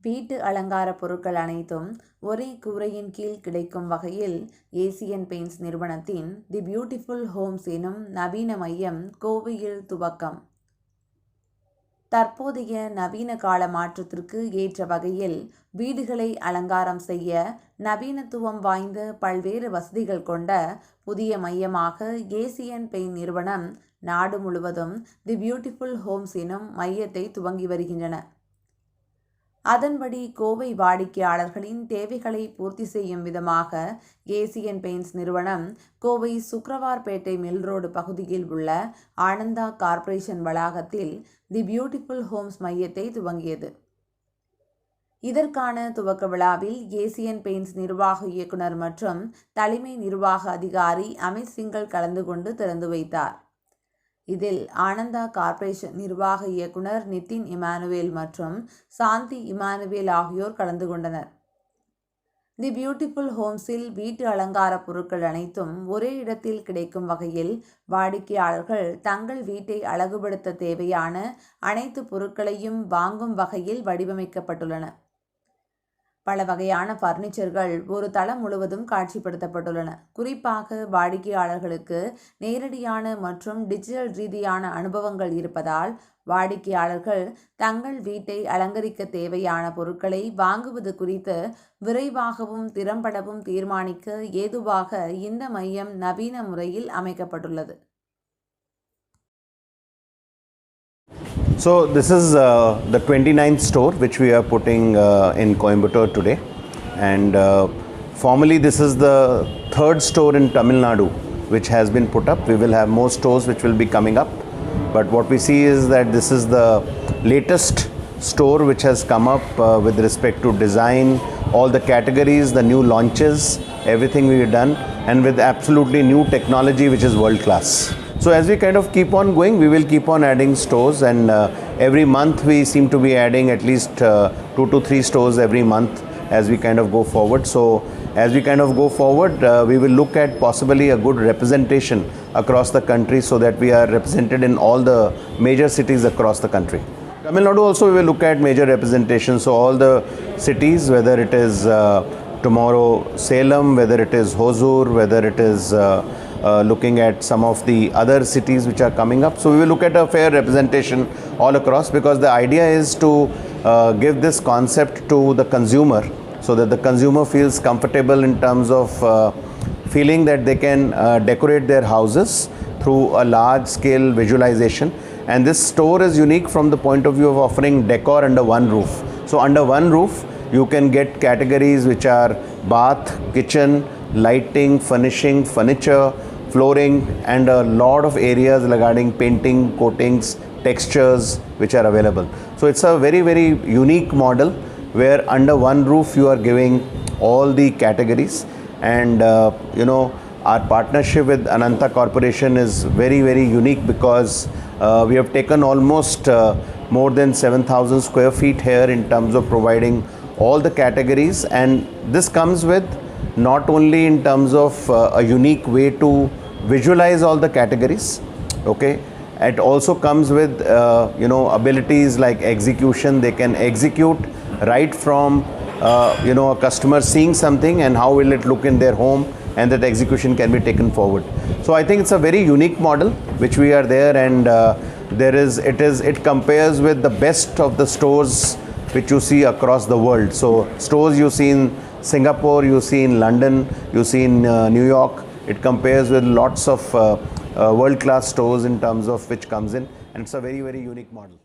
வீட்டு அலங்கார பொருட்கள் அனைத்தும் ஒரே கூரையின் கீழ் கிடைக்கும் வகையில் ஏசியன் பெயிண்ட்ஸ் நிறுவனத்தின் தி பியூட்டிஃபுல் ஹோம்ஸ் எனும் நவீன மையம் கோவையில் துவக்கம். தற்போதைய நவீன கால மாற்றத்திற்கு ஏற்ற வகையில் வீடுகளை அலங்காரம் செய்ய நவீனத்துவம் வாய்ந்த பல்வேறு வசதிகள் கொண்ட புதிய மையமாக ஏசியன் பெயிண்ட் நிறுவனம் நாடு முழுவதும் தி பியூட்டிஃபுல் ஹோம்ஸ் எனும் மையத்தை துவங்கி வருகின்றன. அதன்படி கோவை வாடிக்கையாளர்களின் தேவைகளை பூர்த்தி செய்யும் விதமாக ஏசியன் பெயிண்ட்ஸ் நிறுவனம் கோவை சுக்ரவார்பேட்டை மில் ரோடு பகுதியில் உள்ள ஆனந்தா கார்ப்பரேஷன் வளாகத்தில் தி பியூட்டிஃபுல் ஹோம்ஸ் மையத்தை துவங்கியது. இதற்கான துவக்க விழாவில் ஏசியன் பெயிண்ட்ஸ் நிர்வாக இயக்குனர் மற்றும் தலைமை நிர்வாக அதிகாரி அமித் சிங்கல் கலந்து கொண்டு திறந்து வைத்தார். இதில் ஆனந்தா கார்ப்பரேஷன் நிர்வாக இயக்குனர் நிதின் இமானுவேல் மற்றும் சாந்தி இமானுவேல் ஆகியோர் கலந்து கொண்டனர். தி பியூட்டிஃபுல் ஹோம்ஸில் வீட்டு அலங்கார பொருட்கள் அனைத்தும் ஒரே இடத்தில் கிடைக்கும் வகையில் வாடிக்கையாளர்கள் தங்கள் வீட்டை அழகுபடுத்த தேவையான அனைத்து பொருட்களையும் வாங்கும் வகையில் வடிவமைக்கப்பட்டுள்ளன. பல வகையான பர்னிச்சர்கள் ஒரு தளம் முழுவதும் காட்சிப்படுத்தப்பட்டுள்ளன. குறிப்பாக வாடிக்கையாளர்களுக்கு நேரடியான மற்றும் டிஜிட்டல் ரீதியான அனுபவங்கள் இருப்பதால் வாடிக்கையாளர்கள் தங்கள் வீட்டை அலங்கரிக்க தேவையான பொருட்களை வாங்குவது குறித்து விரைவாகவும் திறம்படவும் தீர்மானிக்க ஏதுவாக இந்த மையம் நவீன முறையில் அமைக்கப்பட்டுள்ளது. So this is the 29th store which we are putting in Coimbatore today, and formally this is the third store in Tamil Nadu which has been put up. We will have more stores which will be coming up, but what we see is that this is the latest store which has come up with respect to design, all the categories, the new launches, everything we have done, and with absolutely new technology which is world class. So as we kind of keep on going, we will keep on adding stores, and every month we seem to be adding at least 2 to 3 stores every month as we kind of go forward. So as we kind of go forward, we will look at possibly a good representation across the country so that we are represented in all the major cities across the country. Tamil Nadu also we will look at major representation, so all the cities, whether it is tomorrow Salem, whether it is Hosur, whether it is looking at some of the other cities which are coming up. So we will look at a fair representation all across, because the idea is to give this concept to the consumer so that the consumer feels comfortable in terms of feeling that they can decorate their houses through a large scale visualization. And this store is unique from the point of view of offering decor under one roof. So under one roof you can get categories which are bath, kitchen, lighting, furnishing, furniture, flooring, and a lot of areas regarding painting, coatings, textures which are available. So it's a very, very unique model where under one roof you are giving all the categories. And our partnership with Ananta Corporation is very, very unique, because we have taken almost more than 7,000 square feet here in terms of providing all the categories, and this comes with not only in terms of a unique way to visualize all the categories, okay, it also comes with abilities like execution. They can execute right from a customer seeing something and how will it look in their home, and that execution can be taken forward. So I think it's a very unique model which we are there, and it compares with the best of the stores which you see across the world. So stores you see in Singapore, you see in London, you see in New York. It compares with lots of world-class stores in terms of which comes in, and it's a very, very unique model.